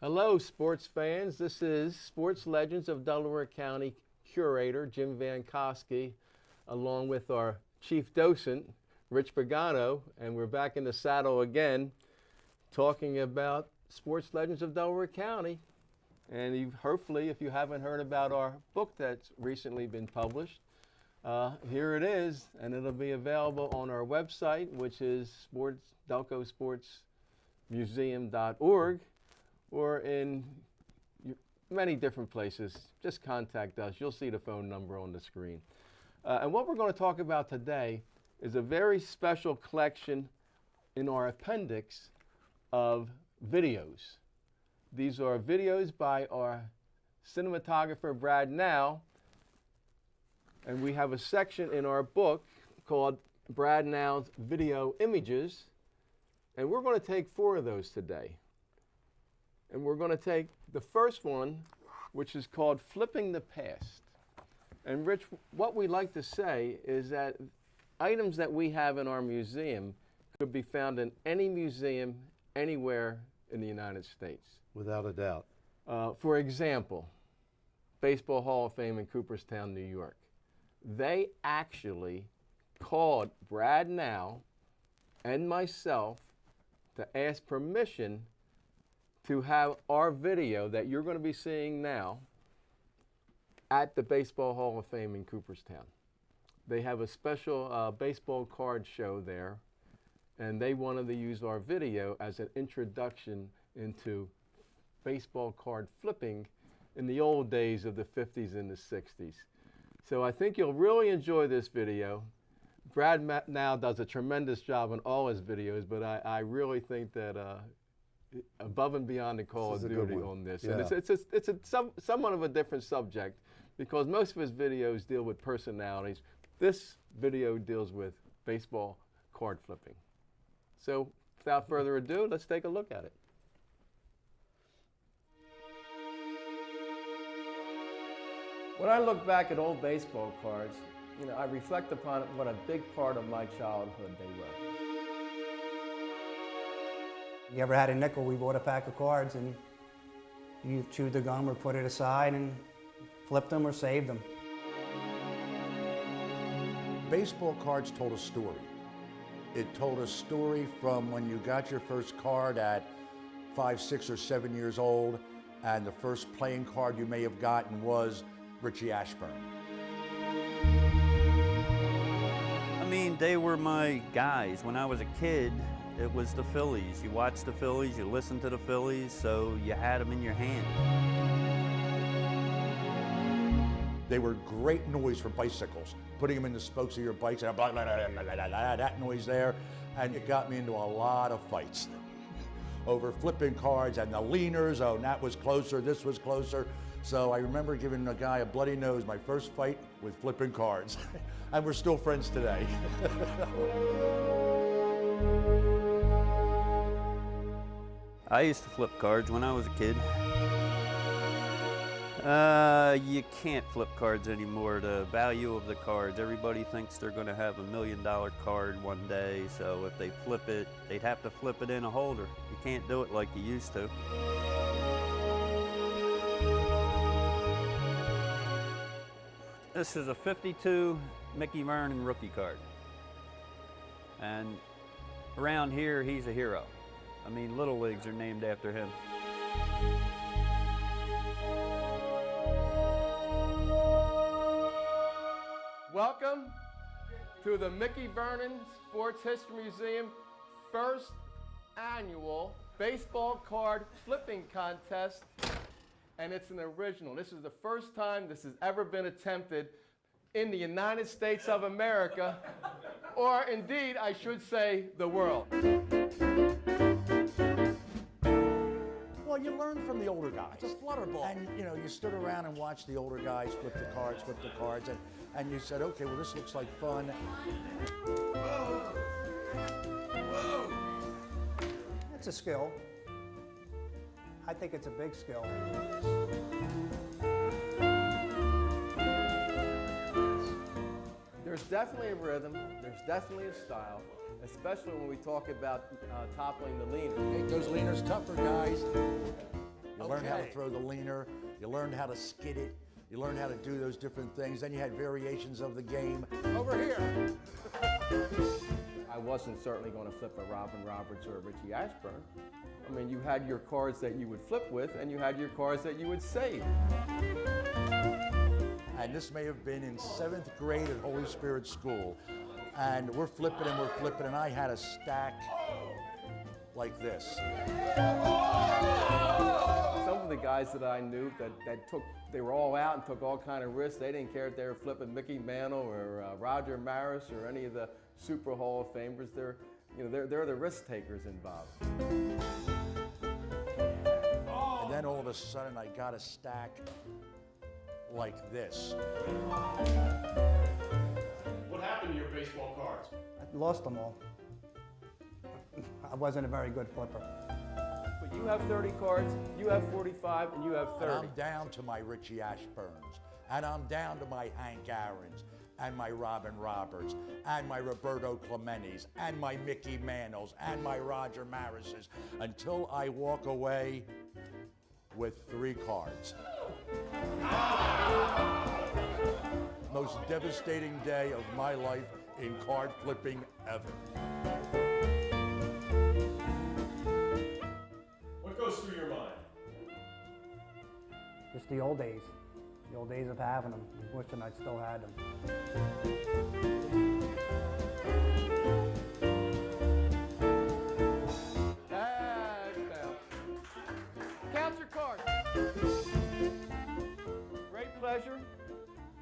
Hello, sports fans. This is Sports Legends of Delaware County curator Jim Vankoski, along with our chief docent, Rich Pagano, and we're back in the saddle again talking about Sports Legends of Delaware County. And hopefully, if you haven't heard about our book that's recently been published, here it is, and it'll be available on our website, which is delcosportsmuseum.org, or in many different places. Just contact us. You'll see the phone number on the screen. And what we're going to talk about today is a very special collection in our appendix of videos. These are videos by our cinematographer, Brad Now, and we have a section in our book called Brad Now's Video Images, and we're going to take 4 of those today. And we're going to take the first one, which is called Flipping the Past. And Rich, what we like to say is that items that we have in our museum could be found in any museum anywhere in the United States. Without a doubt. For example, Baseball Hall of Fame in Cooperstown, New York. They actually called Brad Now and myself to ask permission to have our video that you're going to be seeing now at the Baseball Hall of Fame in Cooperstown. They have a special baseball card show there, and they wanted to use our video as an introduction into baseball card flipping in the old days of the 50s and the 60s. So I think you'll really enjoy this video. Brad now does a tremendous job on all his videos, but I really think that above and beyond the call of duty on this. Yeah. And it's somewhat of a different subject because most of his videos deal with personalities. This video deals with baseball card flipping. So without further ado, let's take a look at it. When I look back at old baseball cards, I reflect upon what a big part of my childhood they were. You ever had a nickel, we bought a pack of cards and you chewed the gum or put it aside and flipped them or saved them. Baseball cards told a story. It told a story from when you got your first card at 5, 6, or 7 years old, and the first playing card you may have gotten was Richie Ashburn. I mean, they were my guys. When I was a kid, it was the Phillies. You watched the Phillies, you listened to the Phillies, so you had them in your hand. They were great noise for bicycles, putting them in the spokes of your bikes, and blah, blah, blah, blah, blah, blah, that noise there, and it got me into a lot of fights over flipping cards and the leaners. Oh, that was closer, this was closer. So I remember giving a guy a bloody nose my first fight with flipping cards, and we're still friends today. I used to flip cards when I was a kid. You can't flip cards anymore. The value of the cards, everybody thinks they're going to have $1 million card one day, so if they flip it, they'd have to flip it in a holder. You can't do it like you used to. This is a 52 Mickey Vernon rookie card. And around here, he's a hero. I mean, Little Leagues are named after him. Welcome to the Mickey Vernon Sports History Museum first annual baseball card flipping contest, and it's an original. This is the first time this has ever been attempted in the United States of America, or indeed, I should say, the world. Well, you learn from the older guys. It's a flutter ball. And you stood around and watched the older guys flip the cards, and you said, okay, well, this looks like fun. Whoa. Whoa. It's a skill. I think it's a big skill. There's definitely a rhythm, there's definitely a style, especially when we talk about toppling the leaner. Make those leaners tougher, guys. You learned how to throw the leaner, you learned how to skid it, you learned how to do those different things. Then you had variations of the game. Over here. I wasn't certainly going to flip a Robin Roberts or a Richie Ashburn. I mean, you had your cards that you would flip with, and you had your cards that you would save. And this may have been in 7th grade at Holy Spirit School. And we're flipping, and I had a stack like this. Some of the guys that I knew they were all out and took all kind of risks. They didn't care if they were flipping Mickey Mantle or Roger Maris or any of the Super Hall of Famers. They're the risk takers involved. And then all of a sudden I got a stack like this. What happened to your baseball cards? I lost them all. I wasn't a very good flipper. But you have 30 cards, you have 45, and you have 30. And I'm down to my Richie Ashburns, and I'm down to my Hank Aaron's, and my Robin Roberts, and my Roberto Clementis, and my Mickey Mantles, and my Roger Marises, until I walk away with 3 cards. Most devastating day of my life in card flipping ever. What goes through your mind? Just the old days of having them, wishing I still had them. Count your cards. Great pleasure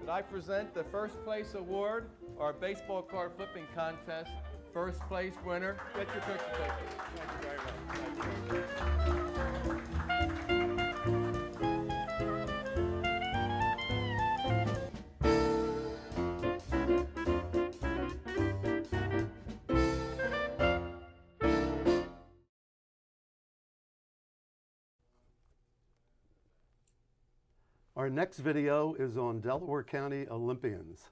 that I present the first place award, our baseball card flipping contest. First place winner. Get your picture taken. Thank you very much. Thank you. Our next video is on Delaware County Olympians.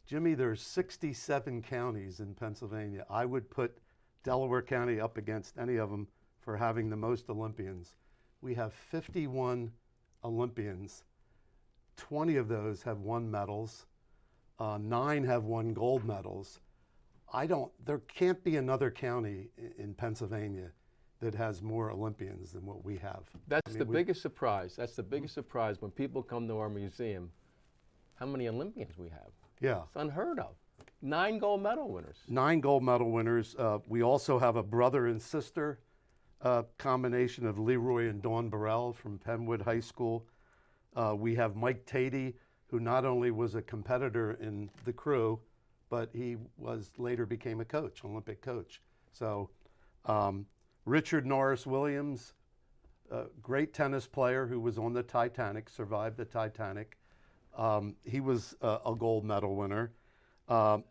Jimmy, there's 67 counties in Pennsylvania. I would put Delaware County up against any of them for having the most Olympians. We have 51 Olympians. 20 of those have won medals. 9 have won gold medals. There can't be another county in Pennsylvania that has more Olympians than what we have. That's the biggest surprise. That's the biggest surprise when people come to our museum, how many Olympians we have. Yeah. It's unheard of. 9 gold medal winners. 9 gold medal winners. We also have a brother and sister combination of Leroy and Dawn Burrell from Penwood High School. We have Mike Tatey, who not only was a competitor in the crew, but he later became a coach, Olympic coach. So Richard Norris Williams, a great tennis player who was on the Titanic, survived the Titanic. He was a gold medal winner.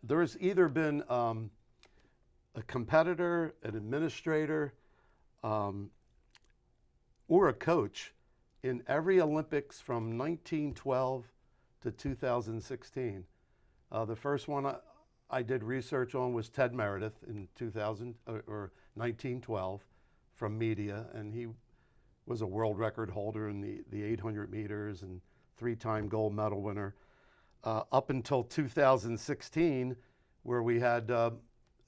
There's either been a competitor, an administrator, or a coach in every Olympics from 1912 to 2016. The first one I did research on was Ted Meredith in 1912 from media, and he was a world record holder in the 800 meters and 3-time gold medal winner. Up until 2016, where we had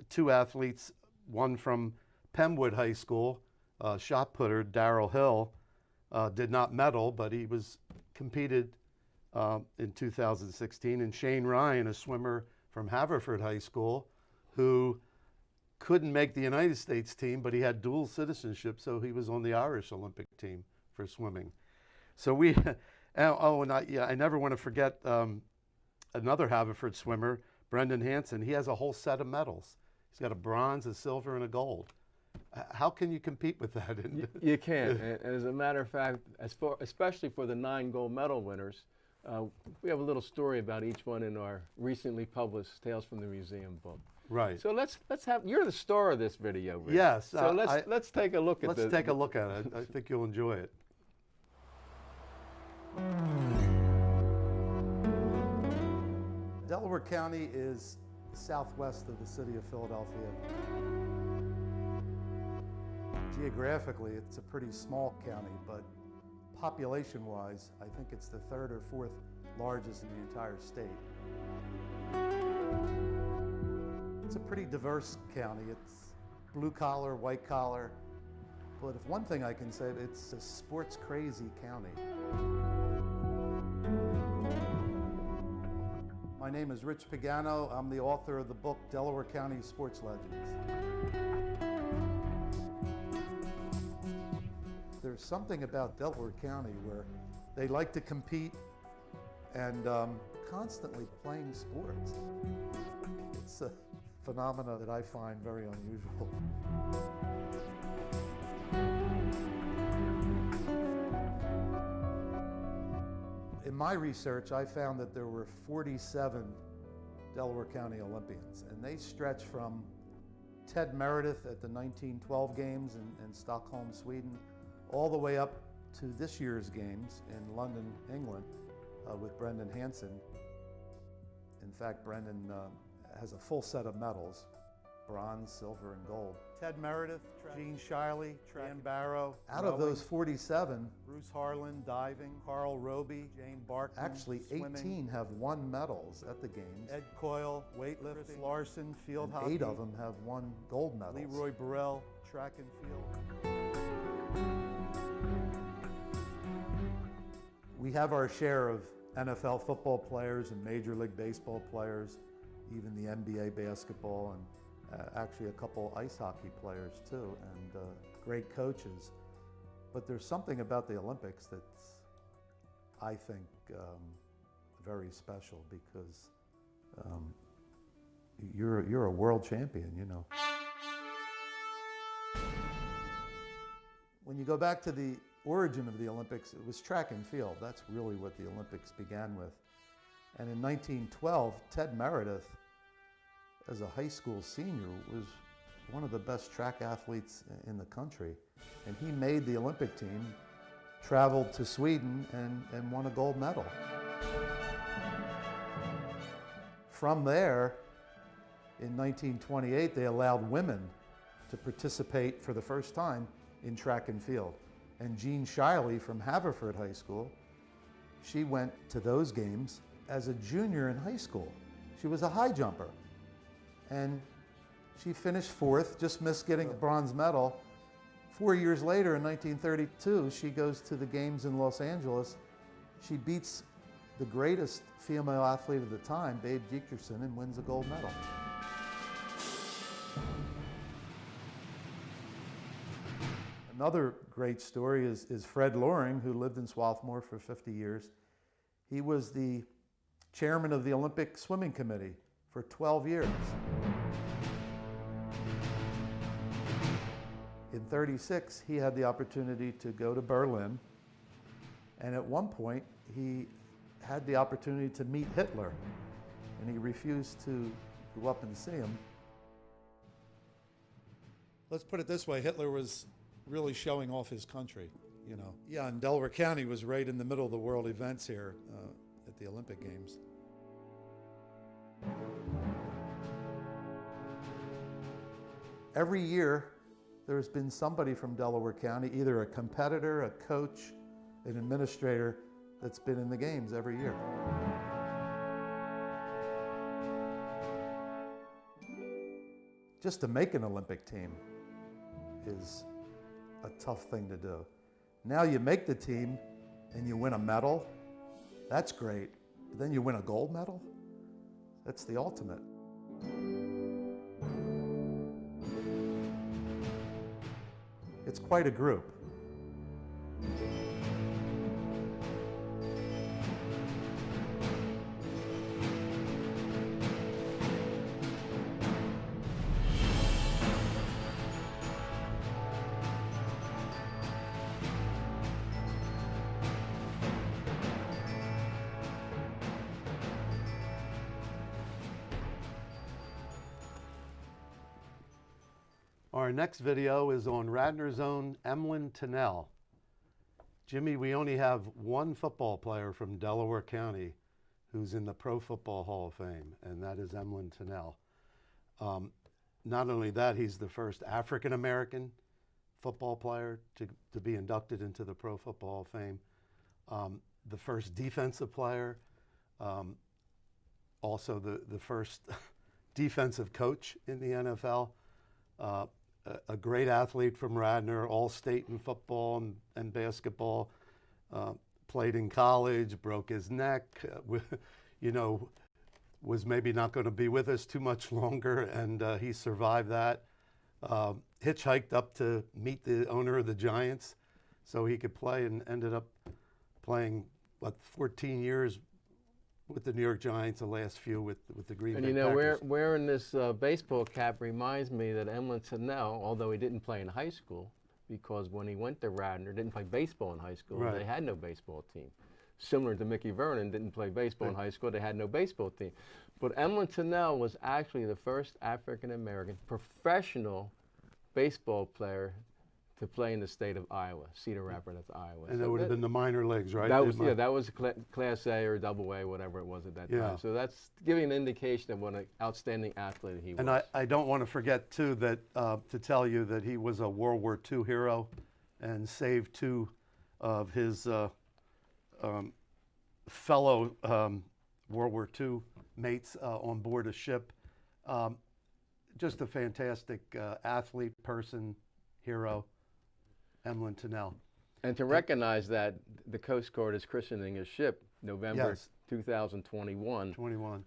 2 athletes, one from Penwood High School, shot putter Darrell Hill, did not medal, but he competed in 2016, and Shane Ryan, a swimmer from Haverford High School, who couldn't make the United States team, but he had dual citizenship, so he was on the Irish Olympic team for swimming. So we, I never want to forget another Haverford swimmer, Brendan Hansen. He has a whole set of medals. He's got a bronze, a silver, and a gold. How can you compete with that? You can't. And as a matter of fact, especially for the 9 gold medal winners, we have a little story about each one in our recently published Tales from the Museum book. Right. So let's have, you're the star of this video, Rich. Yes. So let's take a look at this. Let's take a look at it. I think you'll enjoy it. Delaware County is southwest of the city of Philadelphia. Geographically, it's a pretty small county, but Population-wise, I think it's the third or fourth largest in the entire state. It's a pretty diverse county. It's blue collar, white collar, but if one thing I can say, it's a sports crazy county. My name is Rich Pagano. I'm the author of the book Delaware County Sports Legends. There's something about Delaware County where they like to compete and constantly playing sports. It's a phenomena that I find very unusual. In my research, I found that there were 47 Delaware County Olympians, and they stretch from Ted Meredith at the 1912 games in Stockholm, Sweden, all the way up to this year's games in London, England, with Brendan Hansen. In fact, Brendan has a full set of medals, bronze, silver, and gold. Ted Meredith, Gene Shiley, Dan Barrow. Out of those 47, Bruce Harlan, diving, Carl Roby, Jane Barkman. Actually, swimming. 18 have won medals at the games. Ed Coyle, weightlifting, Chris Larson, field hockey. 8 of them have won gold medals. Leroy Burrell, track and field. We have our share of NFL football players and Major League Baseball players, even the NBA basketball, and actually a couple ice hockey players too, and great coaches. But there's something about the Olympics that's, I think, very special because you're a world champion, you know. When you go back to the origin of the Olympics, it was track and field. That's really what the Olympics began with. And in 1912, Ted Meredith, as a high school senior, was one of the best track athletes in the country. And he made the Olympic team, traveled to Sweden, and won a gold medal. From there, in 1928, they allowed women to participate for the first time in track and field. And Gene Shiley from Haverford High School, she went to those games as a junior in high school. She was a high jumper. And she finished 4th, just missed getting a bronze medal. 4 years later, in 1932, she goes to the games in Los Angeles. She beats the greatest female athlete of the time, Babe Dickerson, and wins a gold medal. Another great story is Fred Loring, who lived in Swarthmore for 50 years. He was the chairman of the Olympic Swimming Committee for 12 years. In '36, he had the opportunity to go to Berlin, and at one point, he had the opportunity to meet Hitler, and he refused to go up and see him. Let's put it this way, Hitler was really showing off his country, you know. Yeah, and Delaware County was right in the middle of the world events here at the Olympic Games. Every year, there's been somebody from Delaware County, either a competitor, a coach, an administrator, that's been in the games every year. Just to make an Olympic team is a tough thing to do. Now you make the team and you win a medal, that's great. But then you win a gold medal? That's the ultimate. It's quite a group. Our next video is on Radnor's own Emlen, Tunnell. Jimmy, we only have one football player from Delaware County who's in the Pro Football Hall of Fame, and that is Emlen Tunnell. Not only that, he's the first African-American football player to be inducted into the Pro Football Hall of Fame, the first defensive player, also the first defensive coach in the NFL, a great athlete from Radnor, all-state in football and basketball, played in college, broke his neck, was maybe not going to be with us too much longer, and he survived that. Hitchhiked up to meet the owner of the Giants so he could play, and ended up playing, 14 years with the New York Giants, the last few with the Green Bay Packers. Wearing this baseball cap reminds me that Emlen Tunnell, although he didn't play in high school, because when he went to Radnor, didn't play baseball in high school. Right. They had no baseball team. Similar to Mickey Vernon, didn't play baseball in high school. They had no baseball team. But Emlen Tunnell was actually the first African-American professional baseball player to play in the state of Iowa, Cedar Rapids, that's Iowa. And that would have been the minor leagues, right? That was Class A or Double A, whatever it was at that time. So that's giving an indication of what an outstanding athlete he was. And I don't want to forget, too, that to tell you that he was a World War II hero and saved two of his fellow World War II mates on board a ship. Just a fantastic athlete, person, hero, Emlen Tunnell. And to recognize that, the Coast Guard is christening his ship November 2021. 21.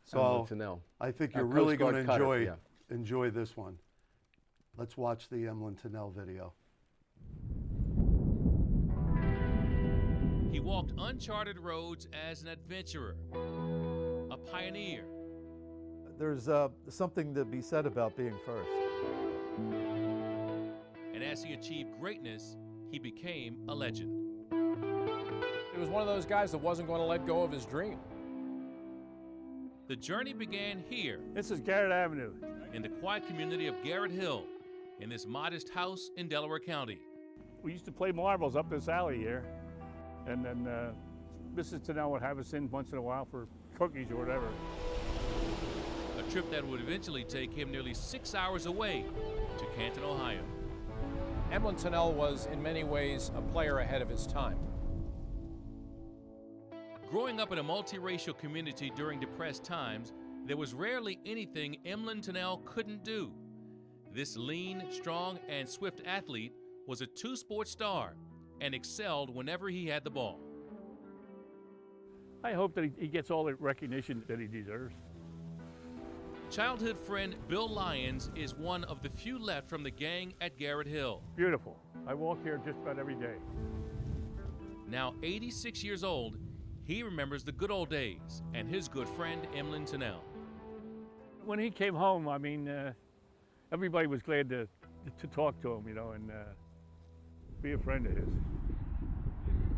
So So Tunnell. I think you're Coast really Guard going to cutter, enjoy this one. Let's watch the Emlen Tunnell video. He walked uncharted roads as an adventurer, a pioneer. There's something to be said about being first. And as he achieved greatness, he became a legend. He was one of those guys that wasn't going to let go of his dream. The journey began here. This is Garrett Avenue. In the quiet community of Garrett Hill, in this modest house in Delaware County. We used to play marbles up this alley here. And then Mrs. Tunnell would have us in once in a while for cookies or whatever. A trip that would eventually take him nearly 6 hours away to Canton, Ohio. Emlen Tunnell was, in many ways, a player ahead of his time. Growing up in a multiracial community during depressed times, there was rarely anything Emlen Tunnell couldn't do. This lean, strong, and swift athlete was a two-sport star and excelled whenever he had the ball. I hope that he gets all the recognition that he deserves. Childhood friend Bill Lyons is one of the few left from the gang at Garrett Hill. Beautiful. I walk here just about every day. Now 86 years old, he remembers the good old days and his good friend Emlen Tunnell. When he came home, I mean, everybody was glad to talk to him, and be a friend of his.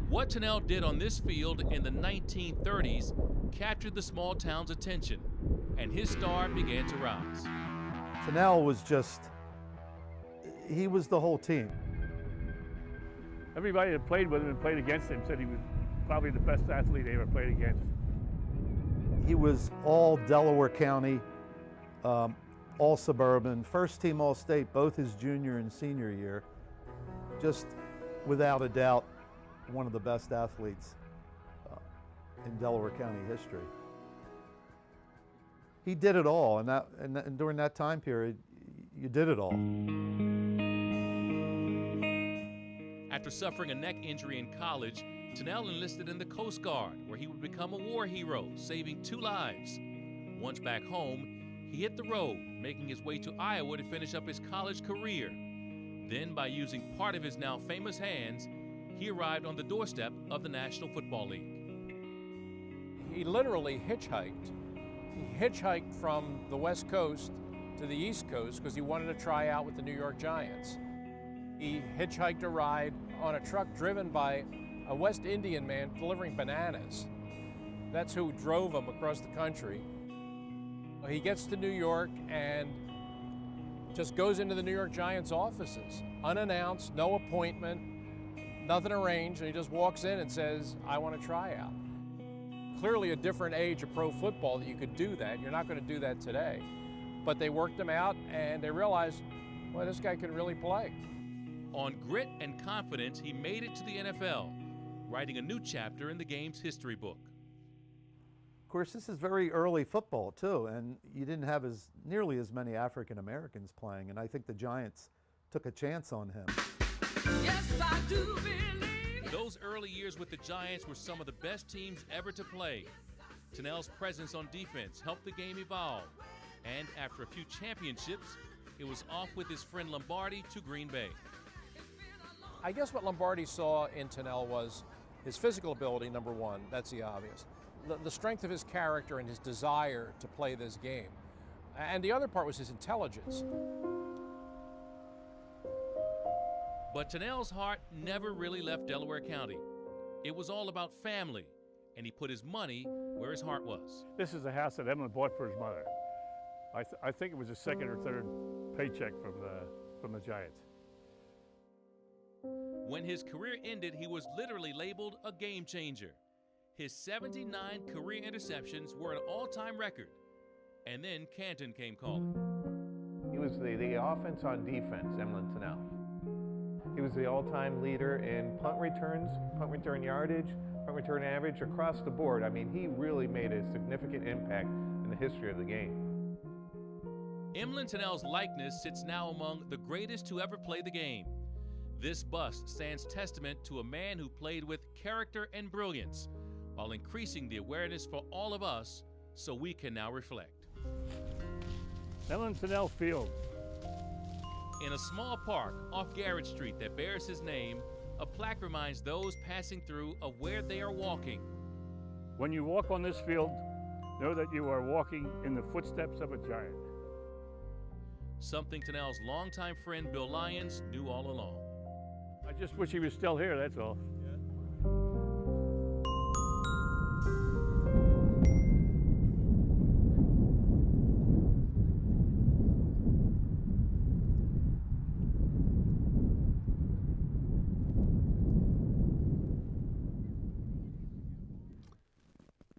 What Tunnell did on this field in the 1930s captured the small town's attention, and his star began to rise. Tunnell was he was the whole team. Everybody that played with him and played against him said he was probably the best athlete they ever played against. He was all Delaware County, all suburban, first team All-State, both his junior and senior year. Just without a doubt, one of the best athletes in Delaware County history. He did it all, and during that time period, you did it all. After suffering a neck injury in college, Tunnell enlisted in the Coast Guard, where he would become a war hero, saving 2 lives. Once back home, he hit the road, making his way to Iowa to finish up his college career. Then, by using part of his now famous hands, he arrived on the doorstep of the National Football League. He literally hitchhiked. He hitchhiked from the West Coast to the East Coast because he wanted to try out with the New York Giants. He hitchhiked a ride on a truck driven by a West Indian man delivering bananas. That's who drove him across the country. He gets to New York and just goes into the New York Giants offices, unannounced, no appointment, nothing arranged, and he just walks in and says, I want to try out. Clearly a different age of pro football that you could do that. You're not going to do that today. But they worked him out and they realized, well, this guy can really play. On grit and confidence, he made it to the NFL, writing a new chapter in the game's history book. Of course, this is very early football too, and you didn't have nearly as many African Americans playing, and I think the Giants took a chance on him. Yes, I do believe. Those early years with the Giants were some of the best teams ever to play. Tunnell's presence on defense helped the game evolve, and after a few championships, it was off with his friend Lombardi to Green Bay. I guess what Lombardi saw in Tunnell was his physical ability, number one, that's the obvious. The strength of his character and his desire to play this game. And the other part was his intelligence. But Tunnell's heart never really left Delaware County. It was all about family, and he put his money where his heart was. This is a house that Emlen bought for his mother. I think it was his second or third paycheck from the Giants. When his career ended, he was literally labeled a game changer. His 79 career interceptions were an all-time record. And then Canton came calling. He was the offense on defense, Emlen Tunnell. He was the all-time leader in punt returns, punt return yardage, punt return average across the board. I mean, he really made a significant impact in the history of the game. Emlen Tunnell's likeness sits now among the greatest to ever play the game. This bust stands testament to a man who played with character and brilliance, while increasing the awareness for all of us so we can now reflect. Emlen Tunnell Field. In a small park off Garrett Street that bears his name, a plaque reminds those passing through of where they are walking. When you walk on this field, know that you are walking in the footsteps of a giant. Something Tunnell's longtime friend Bill Lyons knew all along. I just wish he was still here, that's all.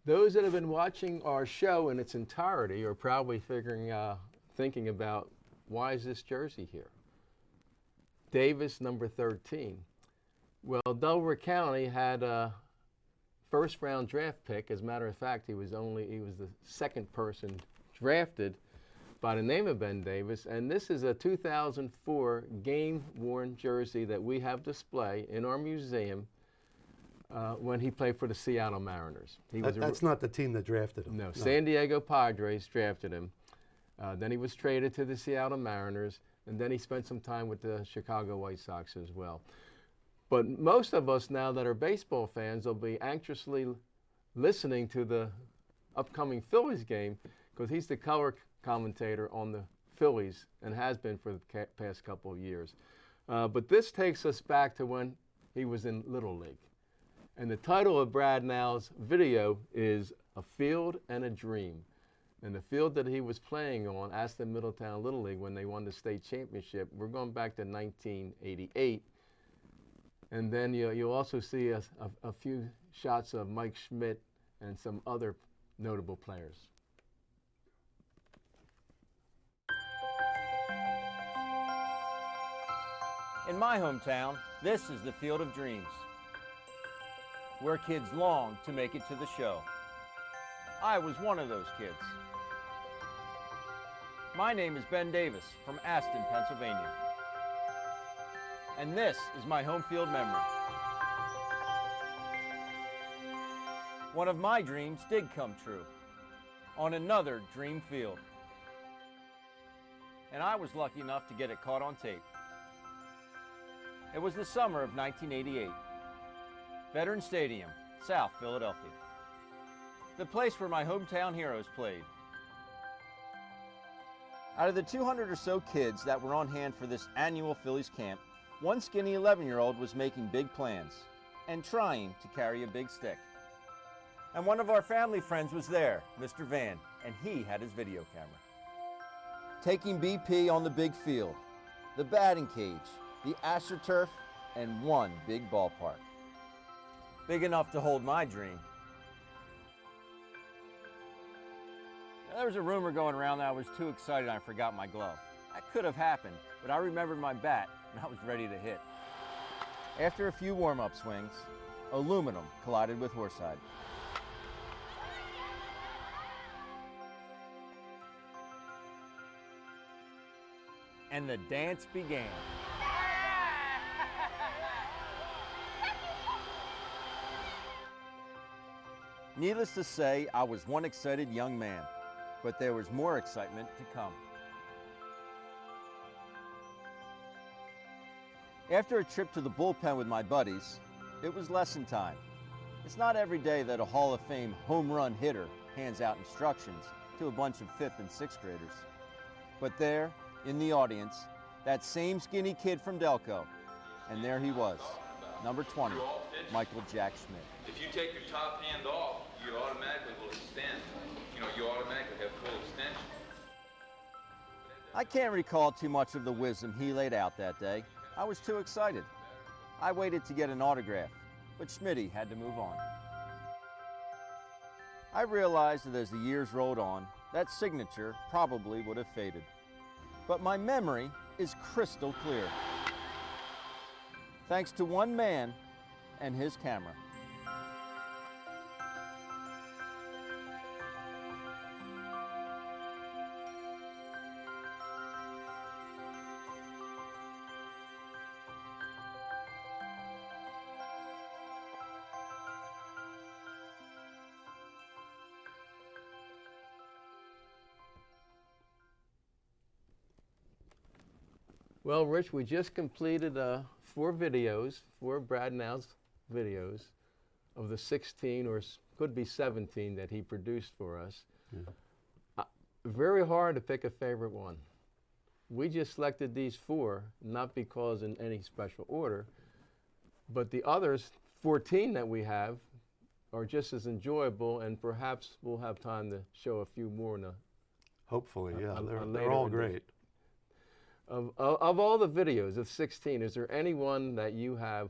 Those that have been watching our show in its entirety are probably thinking about, why is this jersey here? Davis, number 13. Well, Delaware County had a first-round draft pick. As a matter of fact, he was the second person drafted by the name of Ben Davis, and this is a 2004 game-worn jersey that we have display in our museum when he played for the Seattle Mariners. That's not the team that drafted him. No, San Diego Padres drafted him. Then he was traded to the Seattle Mariners, and then he spent some time with the Chicago White Sox as well. But most of us now that are baseball fans will be anxiously listening to the upcoming Phillies game, because he's the color commentator on the Phillies and has been for the past couple of years. But this takes us back to when he was in Little League. And the title of Brad Now's video is A Field and a Dream. And the field that he was playing on, Aston Middletown Little League, when they won the state championship, we're going back to 1988. And then you'll also see a few shots of Mike Schmidt and some other notable players. In my hometown, this is the Field of Dreams, where kids long to make it to the show. I was one of those kids. My name is Ben Davis from Aston, Pennsylvania. And this is my home field memory. One of my dreams did come true on another dream field. And I was lucky enough to get it caught on tape. It was the summer of 1988. Veterans Stadium, South Philadelphia. The place where my hometown heroes played. Out of the 200 or so kids that were on hand for this annual Phillies camp, one skinny 11-year-old was making big plans and trying to carry a big stick. And one of our family friends was there, Mr. Van, and he had his video camera. Taking BP on the big field, the batting cage, the AstroTurf, and one big ballpark. Big enough to hold my dream. There was a rumor going around that I was too excited and I forgot my glove. That could have happened, but I remembered my bat and I was ready to hit. After a few warm-up swings, aluminum collided with horsehide. And the dance began. Needless to say, I was one excited young man, but there was more excitement to come. After a trip to the bullpen with my buddies, it was lesson time. It's not every day that a Hall of Fame home run hitter hands out instructions to a bunch of 5th and 6th graders. But there, in the audience, that same skinny kid from Delco, and there he was, number 20, Michael Jack Schmidt. If you take your top hand off, you automatically will extend. You automatically have full extension. I can't recall too much of the wisdom he laid out that day. I was too excited. I waited to get an autograph, but Schmitty had to move on. I realized that as the years rolled on, that signature probably would have faded. But my memory is crystal clear. Thanks to one man and his camera. Well, Rich, we just completed 4 videos, 4 Brad Now's videos of the 16 or could be 17 that he produced for us. Yeah. Very hard to pick a favorite one. We just selected these 4, not because in any special order, but the others, 14 that we have, are just as enjoyable, and perhaps we'll have time to show a few more in a Hopefully, yeah, they're all great. Of all the videos of 16, is there any one that you have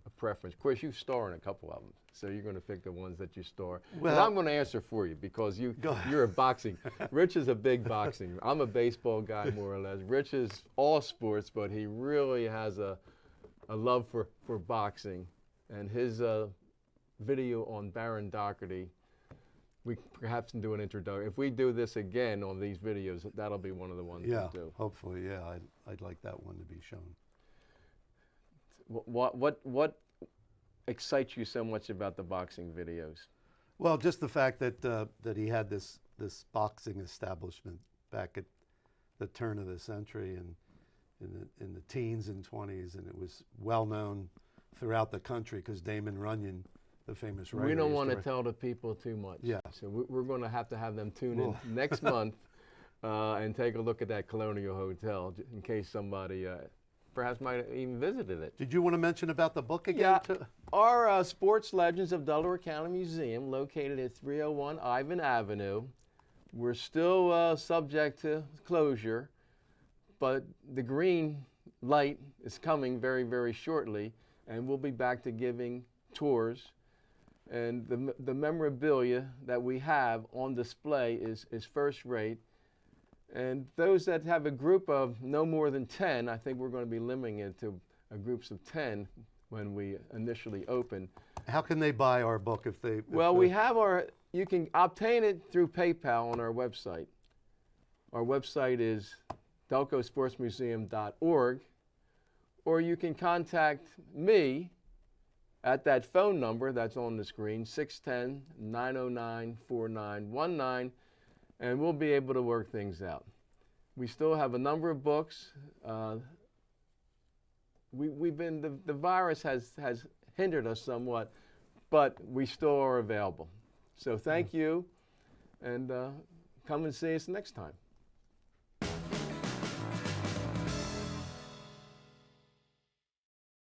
a preference? Of course, you star in a couple of them, so you're going to pick the ones that you star. Well, and I'm going to answer for you because you're a boxing. Rich is a big boxing. I'm a baseball guy, more or less. Rich is all sports, but he really has a love for boxing. And his video on Baron Doherty, we perhaps can do an introduction. If we do this again on these videos, that'll be one of the ones we'll do. Hopefully, yeah. I'd like that one to be shown. What excites you so much about the boxing videos? Well, just the fact that that he had this boxing establishment back at the turn of the century and in the teens and 20s, and it was well known throughout the country because Damon Runyon, the famous writer. We don't want to tell the people too much. Yeah. So we're going to have them tune in next month and take a look at that Colonial Hotel in case somebody perhaps might have even visited it. Did you want to mention about the book again? Yeah. Our Sports Legends of Delaware County Museum, located at 301 Ivan Avenue. We're still subject to closure, but the green light is coming very, very shortly, and we'll be back to giving tours. And the memorabilia that we have on display is first rate. And those that have a group of no more than 10, I think we're going to be limiting it to groups of 10 when we initially open. How can they buy our book if they... we have you can obtain it through PayPal on our website. Our website is delcosportsmuseum.org, or you can contact me at that phone number that's on the screen, 610-909-4919, and we'll be able to work things out. We still have a number of books. The virus has hindered us somewhat, but we still are available. So thank you, and come and see us next time.